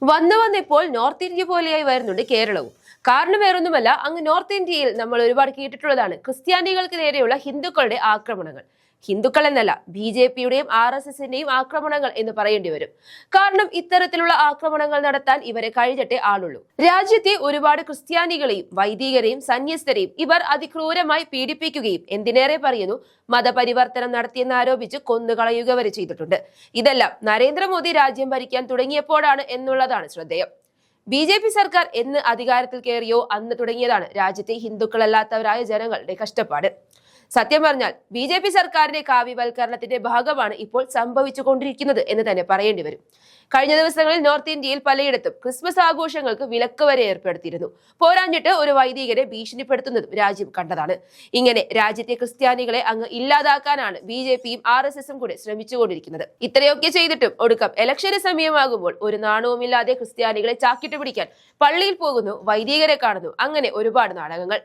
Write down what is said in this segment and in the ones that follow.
വന്നിപ്പോൾ north India പോലെയായി വരുന്നുണ്ട് കേരളവും. കാരണം വേറൊന്നുമല്ല, അങ്ങ് നോർത്ത് ഇന്ത്യയിൽ നമ്മൾ ഒരുപാട് കേട്ടിട്ടുള്ളതാണ് ക്രിസ്ത്യാനികൾക്ക് നേരെയുള്ള ഹിന്ദുക്കളുടെ ആക്രമണങ്ങൾ. ഹിന്ദുക്കൾ എന്നല്ല, BJP-യുടെയും RSS-ന്റെയും ആക്രമണങ്ങൾ എന്ന് പറയേണ്ടി വരും. കാരണം ഇത്തരത്തിലുള്ള ആക്രമണങ്ങൾ നടത്താൻ ഇവരെ കഴിഞ്ഞിട്ടേ ആളുള്ളൂ. രാജ്യത്തെ ഒരുപാട് ക്രിസ്ത്യാനികളെയും വൈദികരെയും സന്യസ്തരെയും ഇവർ അതിക്രൂരമായി പീഡിപ്പിക്കുകയും എന്തിനേറെ പറയുന്നു, മതപരിവർത്തനം നടത്തിയെന്ന് ആരോപിച്ച് കൊന്നുകളയുക വരെ ചെയ്തിട്ടുണ്ട്. ഇതെല്ലാം നരേന്ദ്രമോദി രാജ്യം ഭരിക്കാൻ തുടങ്ങിയപ്പോഴാണ് എന്നുള്ളതാണ് ശ്രദ്ധേയം. BJP സർക്കാർ എന്ന് അധികാരത്തിൽ കയറിയോ അന്ന് തുടങ്ങിയതാണ് രാജ്യത്തെ ഹിന്ദുക്കളല്ലാത്തവരായ ജനങ്ങളുടെ കഷ്ടപ്പാട്. സത്യം പറഞ്ഞാൽ BJP സർക്കാരിന്റെ കാവ്യവൽക്കരണത്തിന്റെ ഭാഗമാണ് ഇപ്പോൾ സംഭവിച്ചുകൊണ്ടിരിക്കുന്നത് എന്ന് തന്നെ പറയേണ്ടി വരും. കഴിഞ്ഞ ദിവസങ്ങളിൽ നോർത്ത് ഇന്ത്യയിൽ പലയിടത്തും ക്രിസ്മസ് ആഘോഷങ്ങൾക്ക് വിലക്ക് വരെ ഏർപ്പെടുത്തിയിരുന്നു. പോരാഞ്ഞിട്ട് ഒരു വൈദികരെ ഭീഷണിപ്പെടുത്തുന്നതും രാജ്യം കണ്ടതാണ്. ഇങ്ങനെ രാജ്യത്തെ ക്രിസ്ത്യാനികളെ അങ്ങ് ഇല്ലാതാക്കാനാണ് BJP-യും RSS-ഉം കൂടെ ശ്രമിച്ചുകൊണ്ടിരിക്കുന്നത്. ഇത്രയൊക്കെ ചെയ്തിട്ടും ഒടുക്കം ഇലക്ഷന് സമയമാകുമ്പോൾ ഒരു നാണവുമില്ലാതെ ക്രിസ്ത്യാനികളെ ചാക്കിട്ട് പിടിക്കാൻ പള്ളിയിൽ പോകുന്നു, വൈദികരെ കാണുന്നു, അങ്ങനെ ഒരുപാട് നാടകങ്ങൾ.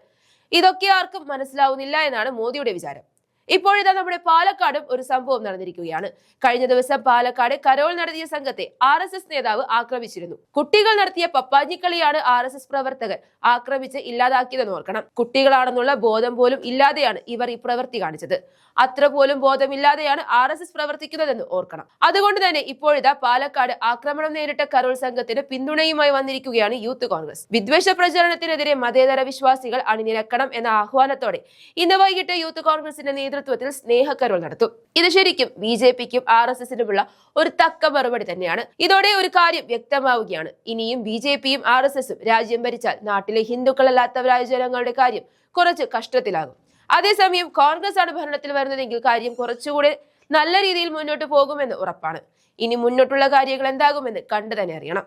ഇതൊക്കെ ആർക്കും മനസ്സിലാവുന്നില്ല എന്നാണ് മോദിയുടെ വിചാരം. ഇപ്പോഴിതാ നമ്മുടെ പാലക്കാടും ഒരു സംഭവം നടന്നിരിക്കുകയാണ്. കഴിഞ്ഞ ദിവസം പാലക്കാട് കരോൾ നടത്തിയ സംഘത്തെ RSS നേതാവ് ആക്രമിച്ചിരുന്നു. കുട്ടികൾ നടത്തിയ പപ്പാഞ്ഞിക്കളിയാണ് RSS പ്രവർത്തകർ ആക്രമിച്ച് ഇല്ലാതാക്കിയതെന്ന് ഓർക്കണം. കുട്ടികളാണെന്നുള്ള ബോധം പോലും ഇല്ലാതെയാണ് ഇവർ ഈ പ്രവൃത്തി കാണിച്ചത്. അത്ര പോലും ബോധമില്ലാതെയാണ് RSS പ്രവർത്തിക്കുന്നതെന്ന് ഓർക്കണം. അതുകൊണ്ട് തന്നെ ഇപ്പോഴിതാ പാലക്കാട് ആക്രമണം നേരിട്ട കരോൾ സംഘത്തിന് പിന്തുണയുമായി വന്നിരിക്കുകയാണ് യൂത്ത് കോൺഗ്രസ്. വിദ്വേഷ പ്രചരണത്തിനെതിരെ മതേതര വിശ്വാസികൾ അണിനിരക്കണം എന്ന ആഹ്വാനത്തോടെ ഇന്ന് വൈകിട്ട് യൂത്ത് കോൺഗ്രസിന്റെ നേതൃത്വത്തിൽ സ്നേഹക്കരോൾ നടത്തും. ഇത് ശരിക്കും BJP-ക്കും RSS-നുമുള്ള ഒരു തക്ക മറുപടി തന്നെയാണ്. ഇതോടെ ഒരു കാര്യം വ്യക്തമാവുകയാണ്, ഇനിയും BJP-യും RSS-ഉം രാജ്യം ഭരിച്ചാൽ നാട്ടിലെ ഹിന്ദുക്കളല്ലാത്തവരായ ജനങ്ങളുടെ കാര്യം കുറച്ച് കഷ്ടത്തിലാകും. അതേസമയം കോൺഗ്രസ് ആണ് ഭരണത്തിൽ വരുന്നതെങ്കിൽ കാര്യം കുറച്ചുകൂടെ നല്ല രീതിയിൽ മുന്നോട്ട് പോകുമെന്ന് ഉറപ്പാണ്. ഇനി മുന്നോട്ടുള്ള കാര്യങ്ങൾ എന്താകുമെന്ന് കണ്ടു തന്നെ അറിയണം.